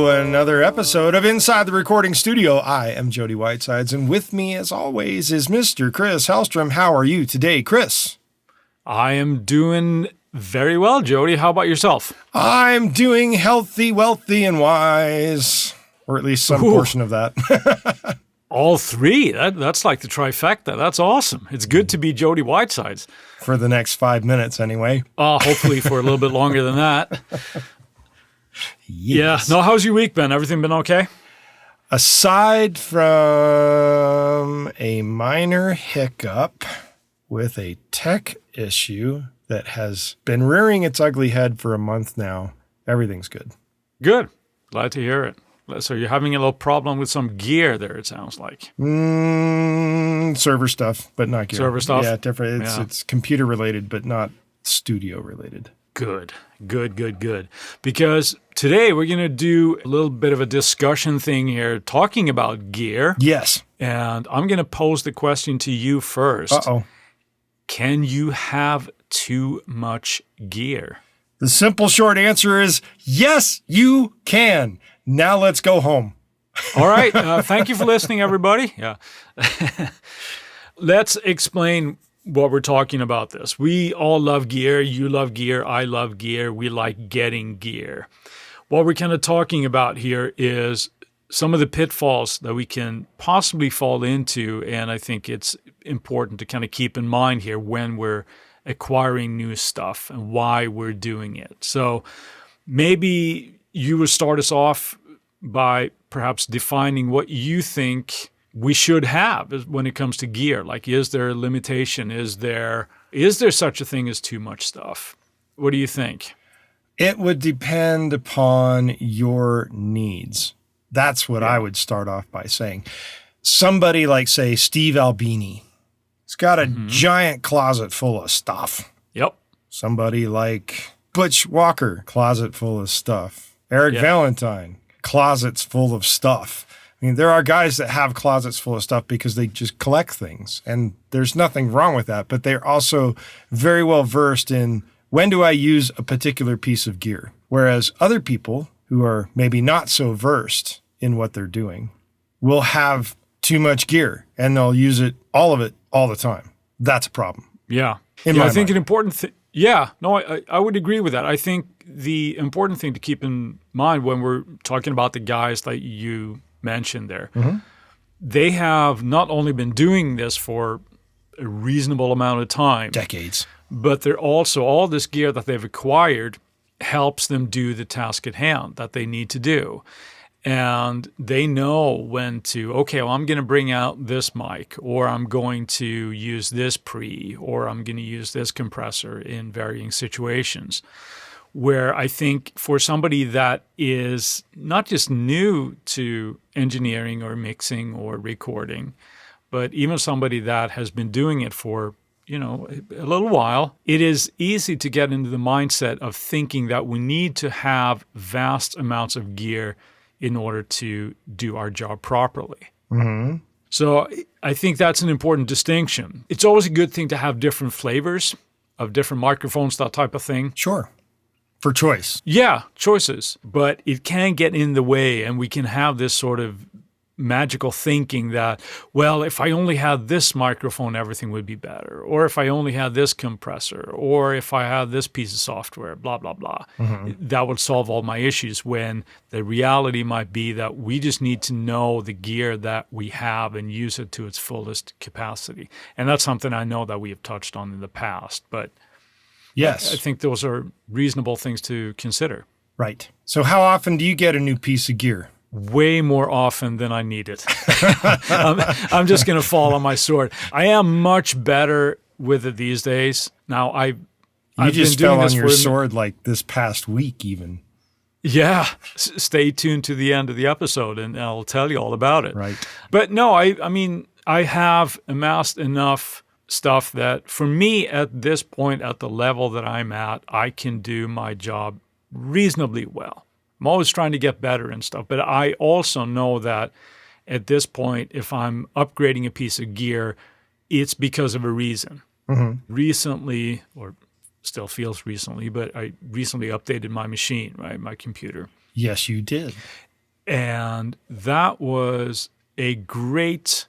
to another episode of Inside the Recording Studio. I am Jody Whitesides, and with me, as always, is Mr. Chris Hellstrom. How are you today, Chris? I am doing very well, Jody. How about yourself? I'm doing healthy, wealthy, and wise, or at least some portion of that. All three. That's like the trifecta. That's awesome. It's good to be Jody Whitesides. For the next 5 minutes, anyway. Hopefully for a little bit longer than that. Yes. Yeah. No, how's your week been? Everything been okay? Aside from a minor hiccup with a tech issue that has been rearing its ugly head for a month now, everything's good. Good. Glad to hear it. So you're having a little problem with some gear there, it sounds like. Server stuff, but not gear. Server stuff? Yeah, different. It's computer related, but not studio related. Good. Because today we're going to do a little bit of a discussion thing here, talking about gear. Yes. And I'm going to pose the question to you first. Uh-oh. Can you have too much gear? The simple short answer is yes, you can. Now let's go home. All right. Thank you for listening, everybody. Yeah. Let's explain what we're talking about this. We all love gear. You love gear. I love gear. We like getting gear. What we're kind of talking about here is some of the pitfalls that we can possibly fall into, and I think it's important to kind of keep in mind here when we're acquiring new stuff and why we're doing it. So maybe you would start us off by perhaps defining what you think we should have when it comes to gear. Like, is there a limitation? Is there such a thing as too much stuff? What do you think? It would depend upon your needs. That's what I would start off by saying. Somebody like, say, Steve Albini. He's got a giant closet full of stuff. Yep. Somebody like Butch Walker, closet full of stuff. Eric Valentine, closets full of stuff. I mean, there are guys that have closets full of stuff because they just collect things, and there's nothing wrong with that, but they're also very well versed in when do I use a particular piece of gear, whereas other people who are maybe not so versed in what they're doing will have too much gear, and they'll use it, all of it, all the time. That's a problem. Yeah. I think an important thing. I would agree with that. I think the important thing to keep in mind when we're talking about the guys that you mentioned there, they have not only been doing this for a reasonable amount of time, decades, but they're also, all this gear that they've acquired helps them do the task at hand that they need to do. And they know when to, I'm going to bring out this mic, or I'm going to use this pre, or I'm going to use this compressor in varying situations. Where I think for somebody that is not just new to engineering or mixing or recording, but even somebody that has been doing it for, a little while, it is easy to get into the mindset of thinking that we need to have vast amounts of gear in order to do our job properly. Mm-hmm. So I think that's an important distinction. It's always a good thing to have different flavors of different microphones, that type of thing. Sure. For choice. Yeah, choices. But it can get in the way, and we can have this sort of magical thinking that, well, if I only had this microphone, everything would be better. Or if I only had this compressor, or if I had this piece of software, blah, blah, blah. That would solve all my issues, when the reality might be that we just need to know the gear that we have and use it to its fullest capacity. And that's something I know that we have touched on in the past, but yes, I think those are reasonable things to consider. Right. So how often do you get a new piece of gear? Way more often than I need it. I'm just going to fall on my sword. I am much better with it these days. Now, I've just been doing fell on this your for sword like this past week even. Yeah. Stay tuned to the end of the episode, and I'll tell you all about it. Right. But no, I mean, I have amassed enough stuff that for me at this point, at the level that I'm at, I can do my job reasonably well. I'm always trying to get better and stuff, but I also know that at this point, if I'm upgrading a piece of gear, it's because of a reason. Recently, or still feels recently, but I recently updated my machine, right, my computer. Yes, you did. And that was a great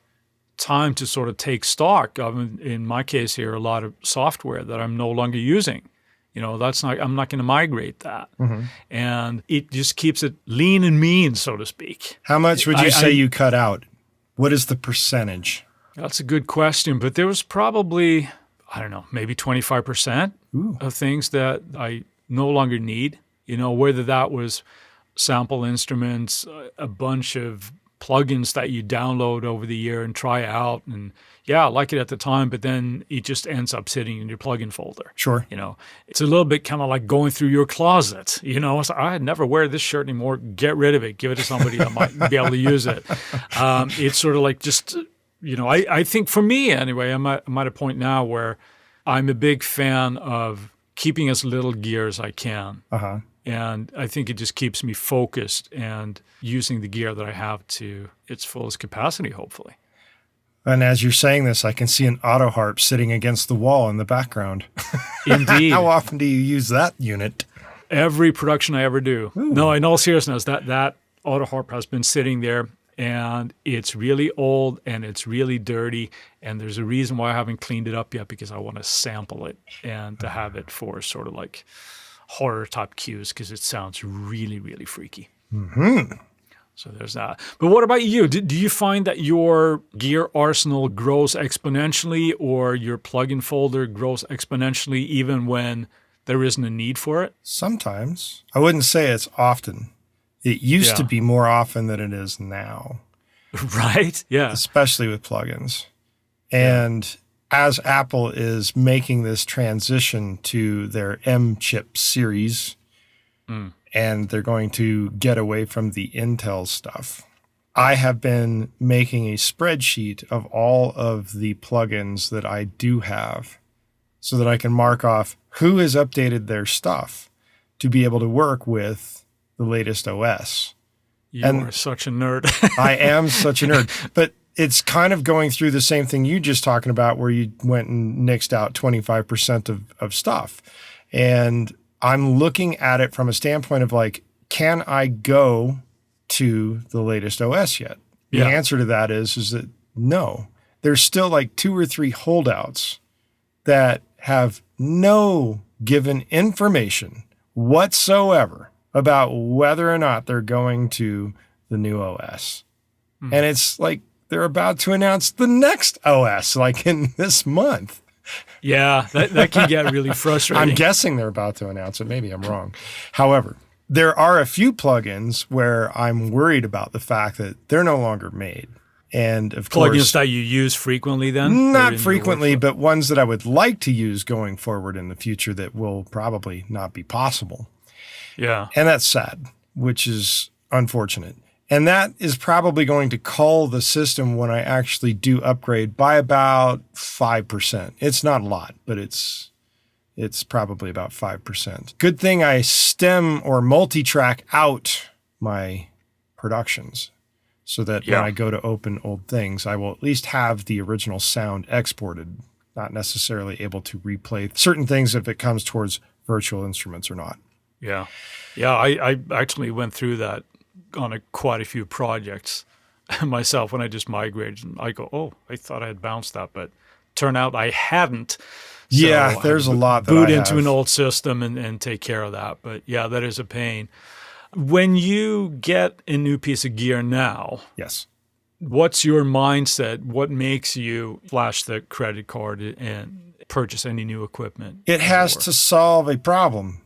time to sort of take stock of, in my case here, a lot of software that I'm no longer using. I'm not going to migrate that. And it just keeps it lean and mean, so to speak. How much would you say you cut out? What is the percentage? That's a good question, but there was probably, I don't know, maybe 25% of things that I no longer need, whether that was sample instruments, a bunch of plugins that you download over the year and try out. And yeah, I like it at the time, but then it just ends up sitting in your plugin folder. Sure. It's a little bit kind of like going through your closet. It's like, I never wear this shirt anymore. Get rid of it. Give it to somebody that might be able to use it. It's sort of like just, I think for me anyway, I'm at a point now where I'm a big fan of keeping as little gear as I can. And I think it just keeps me focused and using the gear that I have to its fullest capacity, hopefully. And as you're saying this, I can see an auto harp sitting against the wall in the background. Indeed. How often do you use that unit? Every production I ever do. Ooh. No, in all seriousness, that auto harp has been sitting there, and it's really old and it's really dirty. And there's a reason why I haven't cleaned it up yet, because I want to sample it and to have it for sort of like horror type cues, because it sounds really, really freaky. So there's that. But what about you? Do you find that your gear arsenal grows exponentially, or your plugin folder grows exponentially even when there isn't a need for it? Sometimes. I wouldn't say it's often. It used to be more often than it is now. Right? Yeah. Especially with plugins. And as Apple is making this transition to their M-chip series, and they're going to get away from the Intel stuff, I have been making a spreadsheet of all of the plugins that I do have so that I can mark off who has updated their stuff to be able to work with the latest OS. You are such a nerd. I am such a nerd. But it's kind of going through the same thing you just talking about, where you went and nixed out 25% of stuff. And I'm looking at it from a standpoint of like, can I go to the latest OS yet? The answer to that is that no. There's still like 2 or 3 holdouts that have no given information whatsoever about whether or not they're going to the new OS. And it's like they're about to announce the next OS, like in this month. Yeah, that can get really frustrating. I'm guessing they're about to announce it. Maybe I'm wrong. However, there are a few plugins where I'm worried about the fact that they're no longer made. And of course, plugins that you use frequently then? Not frequently, but ones that I would like to use going forward in the future that will probably not be possible. Yeah. And that's sad, which is unfortunate. And that is probably going to cull the system when I actually do upgrade by about 5%. It's not a lot, but it's probably about 5%. Good thing I stem or multi-track out my productions so that when I go to open old things, I will at least have the original sound exported, not necessarily able to replay certain things if it comes towards virtual instruments or not. Yeah. Yeah, I actually went through that on quite a few projects myself when I just migrated. And I go, oh, I thought I had bounced that, but turned out I hadn't. So yeah, there's a lot that boot I into have. an old system and take care of that. But yeah, that is a pain. When you get a new piece of gear now, yes, what's your mindset? What makes you flash the credit card and purchase any new equipment? It has to solve a problem.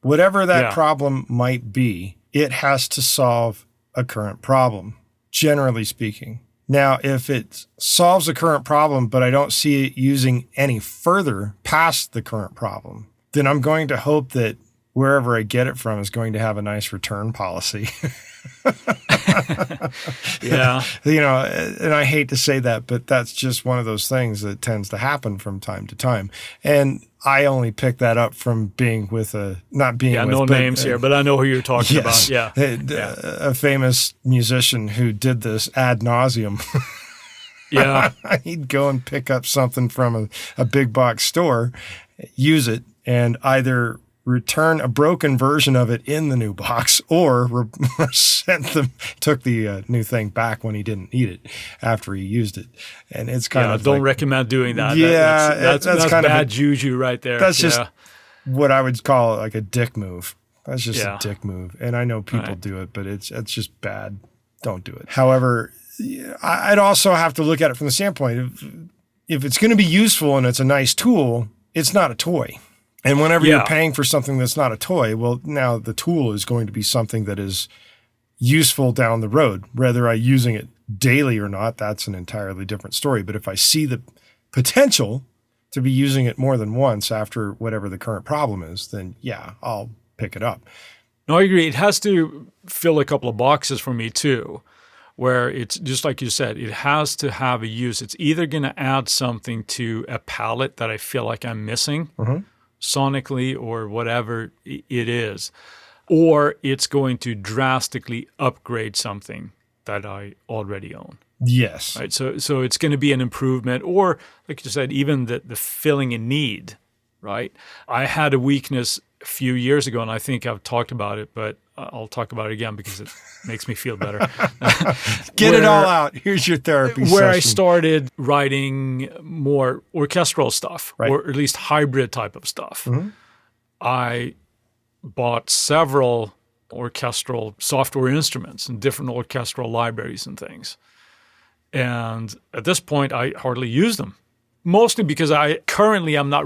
Whatever that problem might be, it has to solve a current problem, generally speaking. Now, if it solves a current problem, but I don't see it using any further past the current problem, then I'm going to hope that wherever I get it from is going to have a nice return policy. Yeah. And I hate to say that, but that's just one of those things that tends to happen from time to time. And I only picked that up from being with names here, but I know who you're talking about. Yeah. A famous musician who did this ad nauseum. Yeah. He'd go and pick up something from a big box store, use it, and either return a broken version of it in the new box, or took the new thing back when he didn't need it after he used it. And it's kind of don't recommend doing that. Yeah, that's kind of bad juju right there. That's just what I would call like a dick move. That's just a dick move. And I know people do it, but it's just bad. Don't do it. However, I'd also have to look at it from the standpoint of if it's going to be useful and it's a nice tool, it's not a toy. And whenever you're paying for something that's not a toy, well, now the tool is going to be something that is useful down the road. Whether I'm using it daily or not, that's an entirely different story. But if I see the potential to be using it more than once after whatever the current problem is, then yeah, I'll pick it up. No, I agree. It has to fill a couple of boxes for me too, where it's just like you said, it has to have a use. It's either going to add something to a palette that I feel like I'm missing sonically or whatever it is, or it's going to drastically upgrade something that I already own. Yes. Right. So it's going to be an improvement, or like you said, even the filling a need, right? I had a weakness a few years ago, and I think I've talked about it, but I'll talk about it again because it makes me feel better. Get it all out. Here's your therapy session. Where I started writing more orchestral stuff, or at least hybrid type of stuff. I bought several orchestral software instruments and different orchestral libraries and things. And at this point, I hardly use them, mostly because I'm not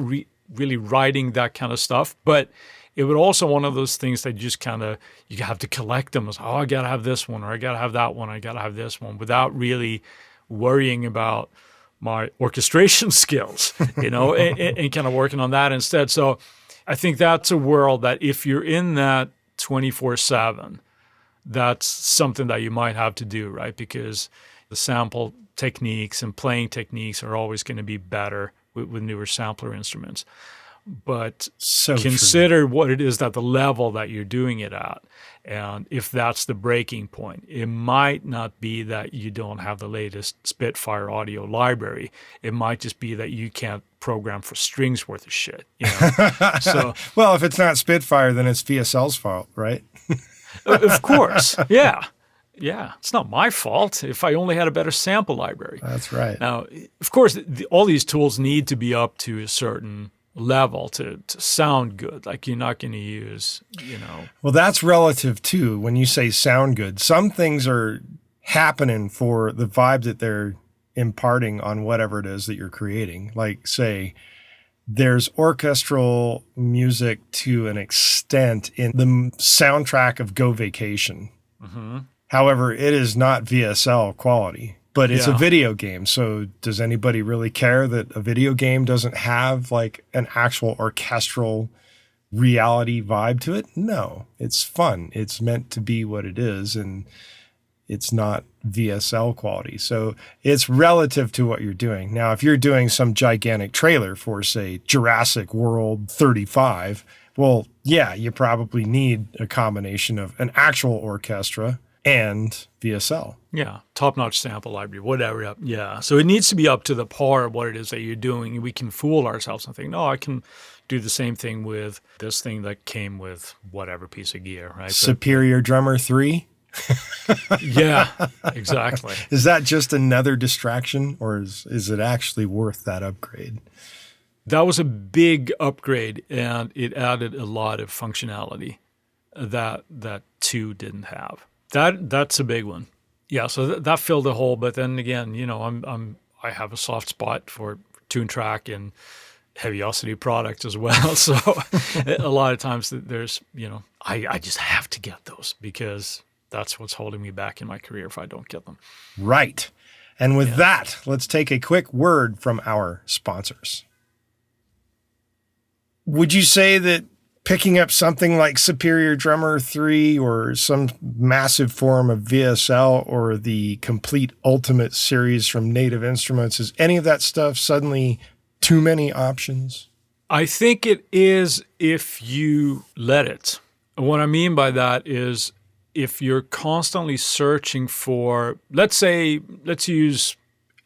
really writing that kind of stuff, but it would also one of those things that just kind of, you have to collect them as, I got to have this one, or I got to have that one, I got to have this one, without really worrying about my orchestration skills, and kind of working on that instead. So I think that's a world that if you're in that 24/7, that's something that you might have to do, right? Because the sample techniques and playing techniques are always going to be better with newer sampler instruments. But consider what it is, that the level that you're doing it at. And if that's the breaking point, it might not be that you don't have the latest Spitfire audio library. It might just be that you can't program for strings worth of shit. So, well, if it's not Spitfire, then it's VSL's fault, right? Of course. Yeah. Yeah, it's not my fault if I only had a better sample library. That's right. Now, of course, all these tools need to be up to a certain level to sound good. Like, you're not going to use, Well, that's relative too. When you say sound good, some things are happening for the vibe that they're imparting on whatever it is that you're creating. Like, say, there's orchestral music to an extent in the soundtrack of Go Vacation. However, it is not VSL quality, but it's a video game. So does anybody really care that a video game doesn't have like an actual orchestral reality vibe to it? No, it's fun. It's meant to be what it is, and it's not VSL quality. So it's relative to what you're doing. Now, if you're doing some gigantic trailer for, say, Jurassic World 35, well, yeah, you probably need a combination of an actual orchestra and VSL. Yeah, top-notch sample library, whatever. Yeah, so it needs to be up to the par of what it is that you're doing. We can fool ourselves and think, no, I can do the same thing with this thing that came with whatever piece of gear, right? Superior Drummer 3? Yeah, exactly. Is that just another distraction, or is it actually worth that upgrade? That was a big upgrade, and it added a lot of functionality that 2 didn't have. That's a big one. Yeah, so that filled a hole. But then again, I have a soft spot for tune track and Heaviosity products as well. So a lot of times there's, I just have to get those because that's what's holding me back in my career if I don't get them. Right. And with that, let's take a quick word from our sponsors. Would you say that picking up something like Superior Drummer 3 or some massive form of VSL or the complete Ultimate series from Native Instruments, is any of that stuff suddenly too many options? I think it is if you let it. What I mean by that is if you're constantly searching for, let's use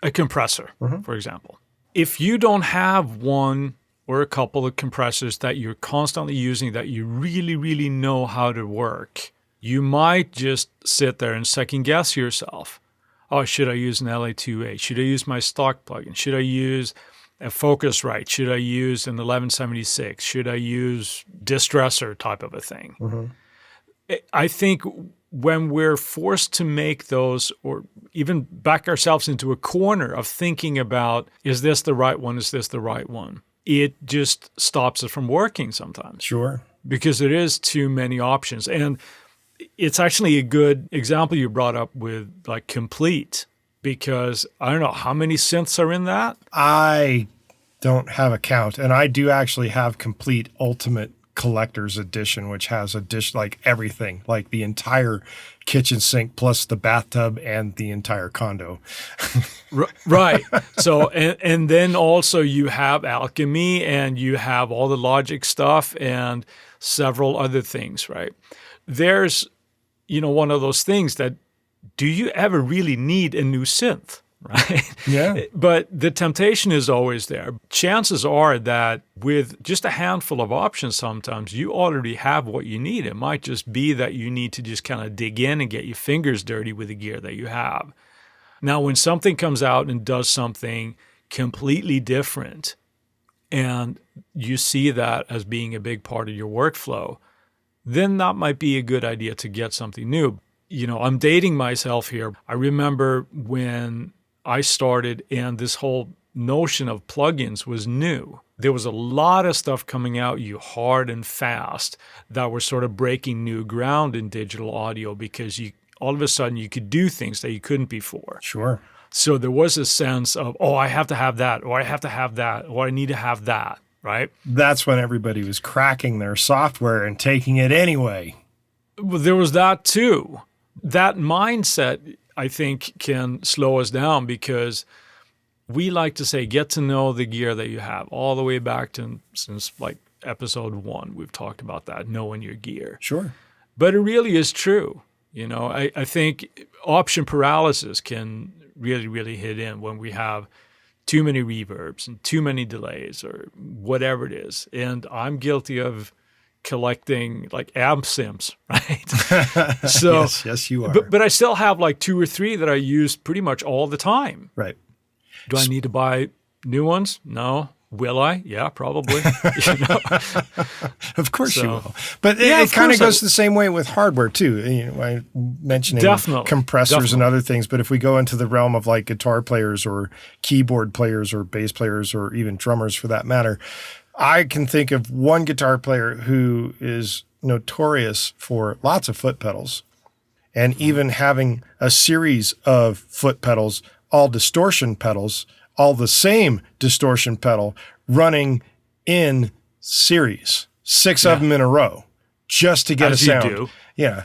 a compressor, for example. If you don't have one or a couple of compressors that you're constantly using that you really, really know how to work, you might just sit there and second guess yourself. Oh, should I use an LA2A? Should I use my stock plugin? Should I use a Focusrite? Should I use an 1176? Should I use distressor type of a thing? I think when we're forced to make those, or even back ourselves into a corner of thinking about, is this the right one? Is this the right one? It just stops us from working sometimes. Sure. Because there is too many options. And it's actually a good example you brought up with like Complete, because I don't know how many synths are in that. I don't have a count, and I do actually have Complete Ultimate Collector's Edition, which has like everything, like the entire kitchen sink plus the bathtub and the entire condo. Right. So, and then also you have Alchemy and you have all the Logic stuff and several other things, right? There's, one of those things that, do you ever really need a new synth? Right? Yeah. But the temptation is always there. Chances are that with just a handful of options, sometimes you already have what you need. It might just be that you need to just kind of dig in and get your fingers dirty with the gear that you have. Now, when something comes out and does something completely different, and you see that as being a big part of your workflow, then that might be a good idea to get something new. I'm dating myself here. I remember when I started and this whole notion of plugins was new. There was a lot of stuff coming out hard and fast that were sort of breaking new ground in digital audio, because all of a sudden you could do things that you couldn't before. Sure. So there was a sense of, I have to have that, or I have to have that, or I need to have that, right? That's when everybody was cracking their software and taking it anyway. Well, there was that too. That mindset, I think, can slow us down, because we like to say, get to know the gear that you have, all the way back to since like episode 1, we've talked about that, knowing your gear. Sure. But it really is true. I think option paralysis can really, really hit in when we have too many reverbs and too many delays or whatever it is. And I'm guilty of collecting like amp sims, right? So yes, you are. But I still have like 2 or 3 that I use pretty much all the time. Right. Do I need to buy new ones? No. Will I? Yeah, probably. Of course you will. But it kind of goes the same way with hardware too. I'm mentioning compressors and other things, but if we go into the realm of like guitar players or keyboard players or bass players or even drummers for that matter, I can think of one guitar player who is notorious for lots of foot pedals, and even having a series of foot pedals, all distortion pedals, all the same distortion pedal running in series, 6 of them in a row, just to get a sound. You do. Yeah,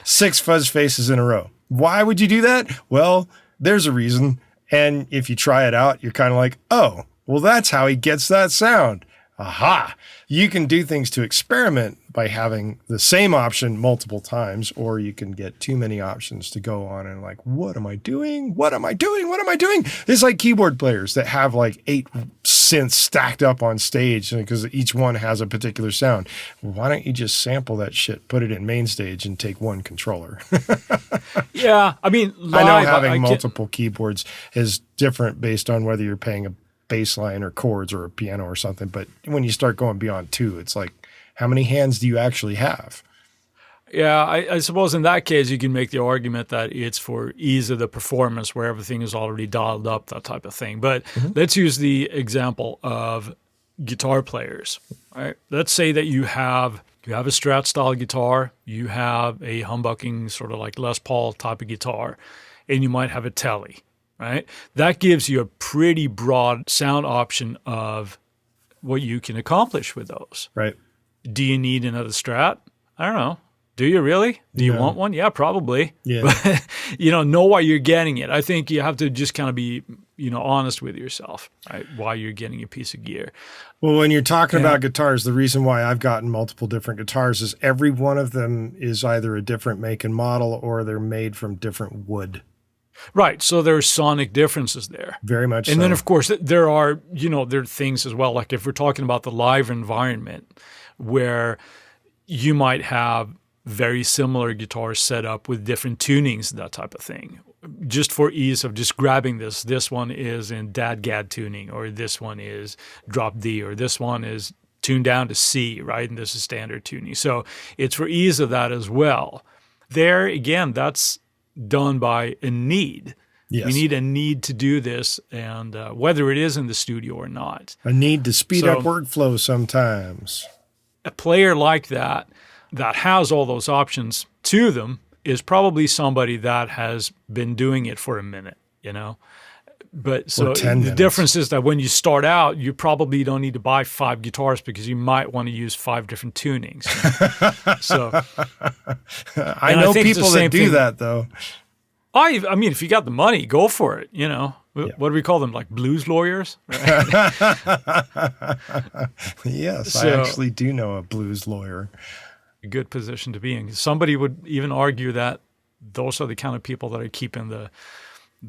6 fuzz faces in a row. Why would you do that? Well, there's a reason. And if you try it out, you're kind of like, oh, well, that's how he gets that sound. Aha! You can do things to experiment by having the same option multiple times, or you can get too many options to go on and like, what am I doing? What am I doing? What am I doing? It's like keyboard players that have like 8 synths stacked up on stage because each one has a particular sound. Well, why don't you just sample that shit, put it in main stage, and take one controller? Yeah, I mean, live, I know having multiple keyboards is different based on whether you're paying a bass line or chords or a piano or something. But when you start going beyond 2, it's like, how many hands do you actually have? Yeah, I suppose in that case, you can make the argument that it's for ease of the performance where everything is already dialed up, that type of thing. But let's use the example of guitar players, right? Let's say that you have a Strat style guitar, you have a humbucking sort of like Les Paul type of guitar, and you might have a Tele. Right? That gives you a pretty broad sound option of what you can accomplish with those. Right. Do you need another Strat? I don't know. Do you really? Do you want one? Yeah, probably. Yeah. But, know why you're getting it. I think you have to just kind of be, honest with yourself, right? Why you're getting a piece of gear. Well, when you're talking about guitars, the reason why I've gotten multiple different guitars is every one of them is either a different make and model or they're made from different wood. Right. So there's sonic differences there. Very much And so. then, of course, there are things as well. Like if we're talking about the live environment where you might have very similar guitars set up with different tunings, that type of thing. Just for ease of just grabbing this one is in DAD-GAD tuning, or this one is drop D, or this one is tuned down to C, right? And this is standard tuning. So it's for ease of that as well. There, again, that's done by a need. Yes. We need a need to do this, and whether it is in the studio or not. A need to speed up workflow sometimes. A player like that has all those options to them is probably somebody that has been doing it for a minute, But so the difference is that when you start out, you probably don't need to buy 5 guitars because you might want to use 5 different tunings. So I know people that do that, though. I mean, if you got the money, go for it. Yeah. What do we call them? Like blues lawyers? Right? Yes, I actually do know a blues lawyer. A good position to be in. Somebody would even argue that those are the kind of people that are keeping the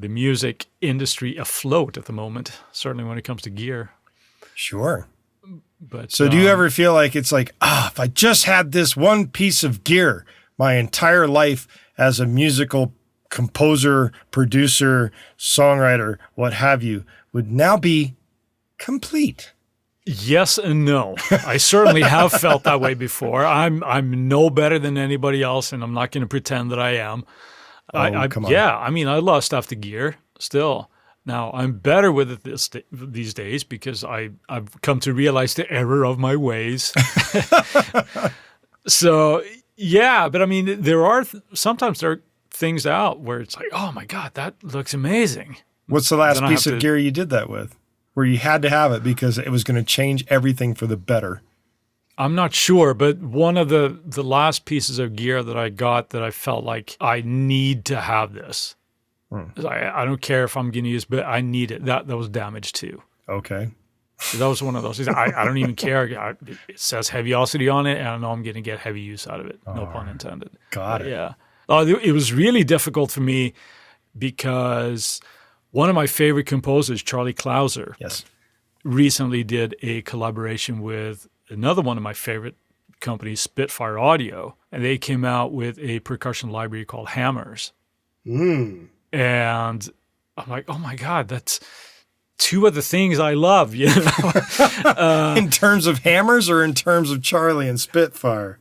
music industry afloat at the moment, certainly when it comes to gear. Sure. But so do you ever feel like it's like, if I just had this one piece of gear, my entire life as a musical composer, producer, songwriter, what have you, would now be complete? Yes and no. I certainly have felt that way before. I'm no better than anybody else, and I'm not going to pretend that I am. Come on. Yeah, I mean, I love stuff to gear still. Now, I'm better with it these days because I've come to realize the error of my ways. So, yeah, but I mean, sometimes there are things out where it's like, oh my God, that looks amazing. What's the last piece of gear you did that with? Where you had to have it because it was going to change everything for the better? I'm not sure, but one of the last pieces of gear that I got that I felt like I need to have this. I don't care if I'm going to use, but I need it. That was damaged too. Okay. That was one of those things. I don't even care. It says heaviosity on it, and I know I'm going to get heavy use out of it. No pun intended. Got it. Yeah. It was really difficult for me because one of my favorite composers, Charlie Clouser, yes, recently did a collaboration with another one of my favorite companies, Spitfire Audio, and they came out with a percussion library called Hammers. And I'm like, oh my God, that's 2 of the things I love, in terms of hammers or in terms of Charlie and Spitfire?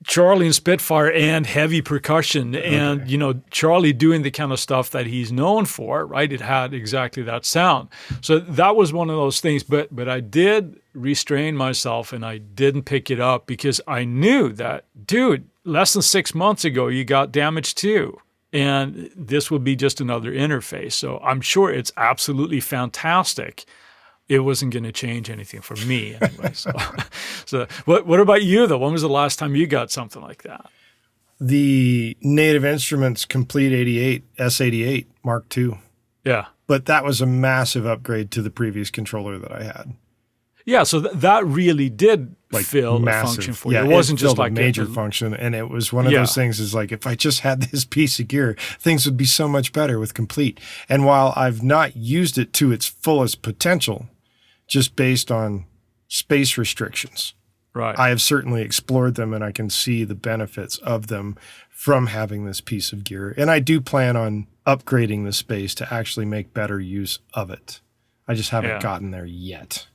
Charlie and Spitfire and heavy percussion. Okay. And, Charlie doing the kind of stuff that he's known for, right? It had exactly that sound. So that was one of those things. But I did restrain myself and I didn't pick it up because I knew that, dude, less than 6 months ago, you got damaged too. And this would be just another interface. So I'm sure it's absolutely fantastic. It wasn't going to change anything for me anyway. So what about you, though? When was the last time you got something like that? The Native Instruments Complete 88, S88 Mark II. Yeah. But that was a massive upgrade to the previous controller that I had. Yeah, so that really did fill a function for you. Yeah, it wasn't just like a major function. And it was one of those things is like, if I just had this piece of gear, things would be so much better with Complete. And while I've not used it to its fullest potential, just based on space restrictions, right, I have certainly explored them and I can see the benefits of them from having this piece of gear. And I do plan on upgrading the space to actually make better use of it. I just haven't gotten there yet.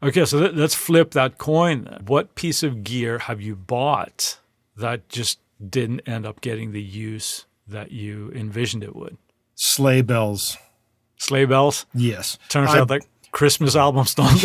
Okay, so let's flip that coin then. What piece of gear have you bought that just didn't end up getting the use that you envisioned it would? Sleigh bells. Sleigh bells? Yes. Turns out that Christmas albums don't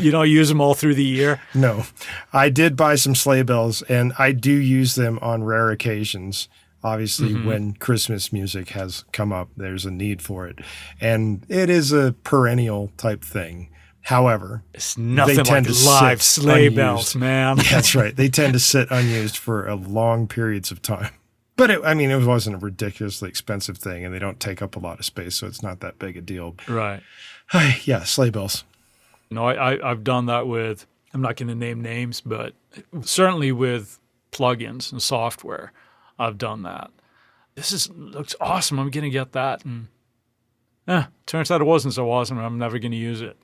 use them all through the year. No. I did buy some sleigh bells, and I do use them on rare occasions. Obviously, when Christmas music has come up, there's a need for it. And it is a perennial type thing. However, it's nothing like live sleigh bells, man. That's right. They tend to sit unused for long periods of time. But it wasn't a ridiculously expensive thing, and they don't take up a lot of space, so it's not that big a deal. Right. Yeah, sleigh bells. No, I've done that with, I'm not going to name names, but certainly with plugins and software, I've done that. looks awesome. I'm going to get that. And turns out it wasn't so awesome. I'm never going to use it.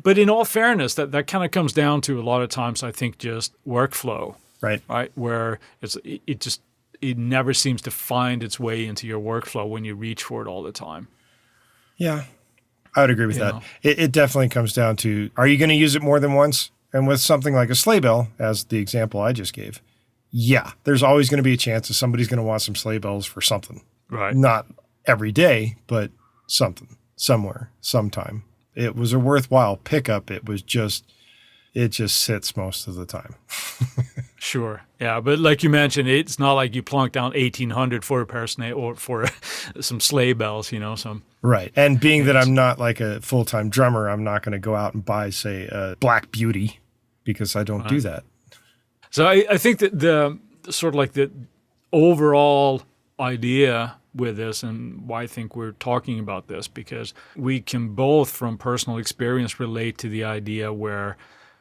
But in all fairness, that kind of comes down to a lot of times, I think, just workflow. Right. Where it never seems to find its way into your workflow when you reach for it all the time. Yeah, I would agree with that. It definitely comes down to, are you going to use it more than once? And with something like a sleigh bell, as the example I just gave, yeah, there's always going to be a chance that somebody's going to want some sleigh bells for something. Right. Not every day, but something, somewhere, sometime. It was a worthwhile pickup. It just sits most of the time. Sure. Yeah. But like you mentioned, it's not like you plunk down 1,800 for a pair of sleigh or for some sleigh bells, some. Right. And being that I'm not like a full-time drummer, I'm not going to go out and buy, say, a Black Beauty because I don't do that. So I think that the sort of like the overall idea with this, and why I think we're talking about this, because we can both from personal experience relate to the idea where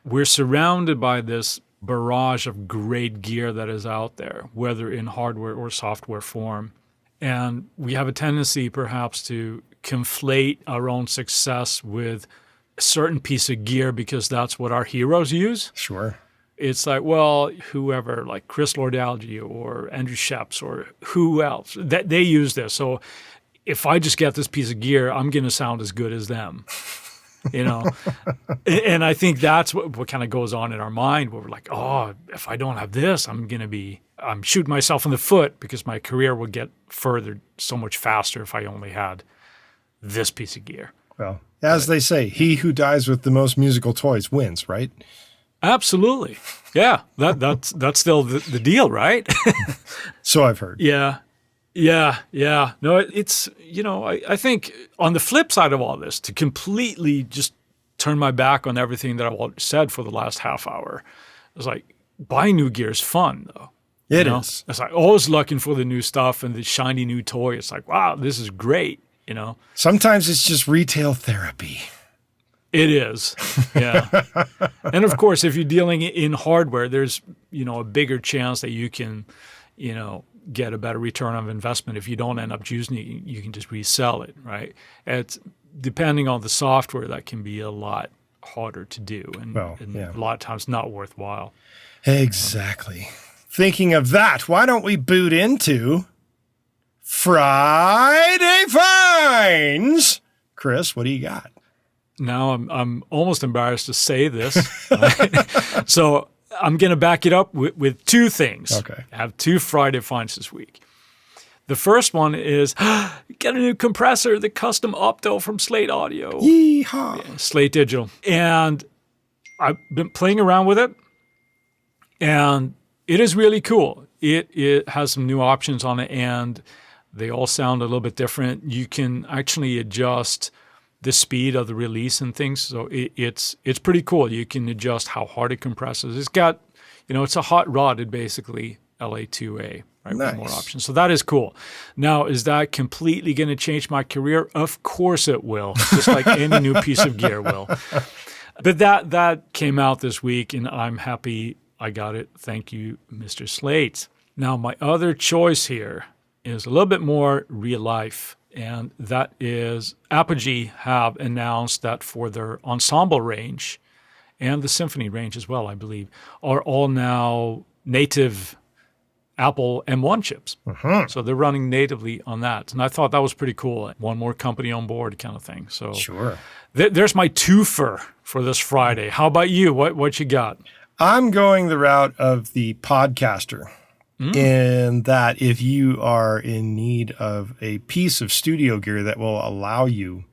we're surrounded by this barrage of great gear that is out there, whether in hardware or software form. And we have a tendency perhaps to conflate our own success with a certain piece of gear because that's what our heroes use. Sure. It's like, well, whoever, like Chris Lord-Alge or Andrew Sheps or who else, they use this. So if I just get this piece of gear, I'm going to sound as good as them. And I think that's what kind of goes on in our mind where we're like, oh, if I don't have this, I'm shooting myself in the foot because my career would get furthered so much faster if I only had this piece of gear. Well, as they say, he who dies with the most musical toys wins, right? Absolutely. Yeah. That's still the deal, right? So I've heard. Yeah. No, it's, I think on the flip side of all this, to completely just turn my back on everything that I've said for the last half hour, it's like buying new gear is fun, though. It is. It's like always looking for the new stuff and the shiny new toy. It's like, wow, this is great, Sometimes it's just retail therapy. It is. Yeah. And of course, if you're dealing in hardware, there's, a bigger chance that you can, get a better return on investment. If you don't end up using it, you can just resell it, right? It's depending on the software, that can be a lot harder to do and a lot of times not worthwhile. Exactly. Thinking of that, why don't we boot into Friday Finds? Chris, what do you got? Now I'm almost embarrassed to say this. So I'm going to back it up with two things. Okay. I have two Friday finds this week. The first one is get a new compressor, the custom Opto from Slate Audio. Yeehaw. Yeah, Slate Digital. And I've been playing around with it, and it is really cool. It has some new options on it, and they all sound a little bit different. You can actually adjust the speed of the release and things. So it's pretty cool. You can adjust how hard it compresses. It's got, it's a hot rodded basically LA2A, right? Nice. With more options. So that is cool. Now, is that completely going to change my career? Of course it will, just like any new piece of gear will. But that came out this week, and I'm happy I got it. Thank you, Mr. Slate. Now, my other choice here is a little bit more real life. And that is Apogee have announced that for their ensemble range and the symphony range as well, I believe, are all now native Apple M1 chips. Uh-huh. So they're running natively on that. And I thought that was pretty cool. One more company on board kind of thing. So sure. There's my twofer for this Friday. How about you? What you got? I'm going the route of the podcaster. In that if you are in need of a piece of studio gear that will allow you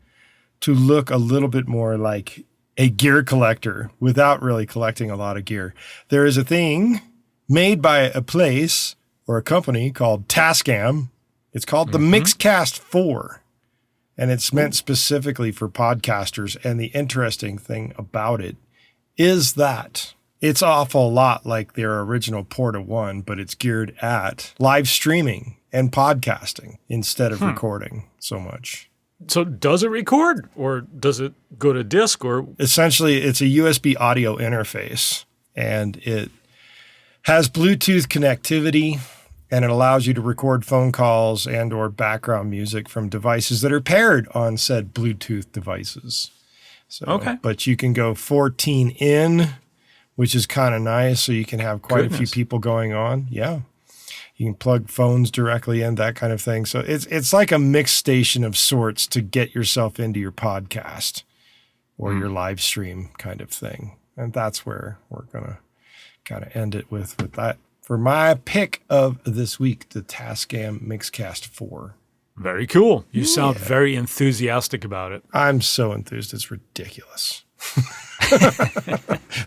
to look a little bit more like a gear collector without really collecting a lot of gear, there is a thing made by a place or a company called Tascam. It's called the Mixcast 4, and it's meant specifically for podcasters. And the interesting thing about it is that it's awful lot like their original Porta 1, but it's geared at live streaming and podcasting instead of recording so much. So does it record, or does it go to disc? Or essentially, it's a USB audio interface, and it has Bluetooth connectivity. and it allows you to record phone calls and or background music from devices that are paired on said Bluetooth devices. So, Okay. But you can go 14 in, which is kind of nice. So you can have quite a few people going on. Yeah. You can plug phones directly in, that kind of thing. So it's like a mix station of sorts to get yourself into your podcast or your live stream kind of thing. And that's where we're going to kind of end it with that. For my pick of this week, the Tascam Mixcast 4. Very cool. You sound very enthusiastic about it. I'm so enthused. It's ridiculous.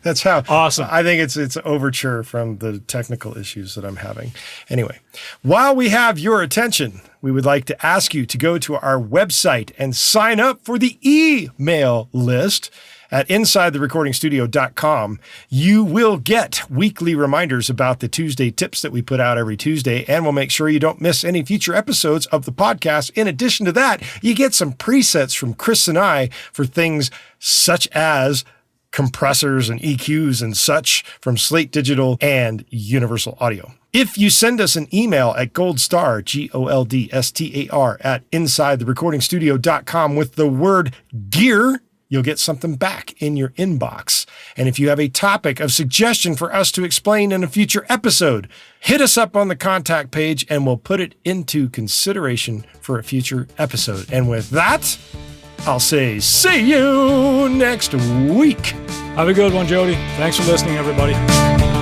That's how awesome. I think it's overture from the technical issues that I'm having. Anyway, while we have your attention, we would like to ask you to go to our website and sign up for the email list at InsideTheRecordingStudio.com. You will get weekly reminders about the Tuesday tips that we put out every Tuesday, and we'll make sure you don't miss any future episodes of the podcast. In addition to that, you get some presets from Chris and I for things such as compressors and EQs and such from Slate Digital and Universal Audio. If you send us an email at goldstar, GOLDSTAR, at InsideTheRecordingStudio.com with the word gear, you'll get something back in your inbox. And if you have a topic of suggestion for us to explain in a future episode, hit us up on the contact page and we'll put it into consideration for a future episode. And with that, I'll say see you next week. Have a good one, Jody. Thanks for listening, everybody.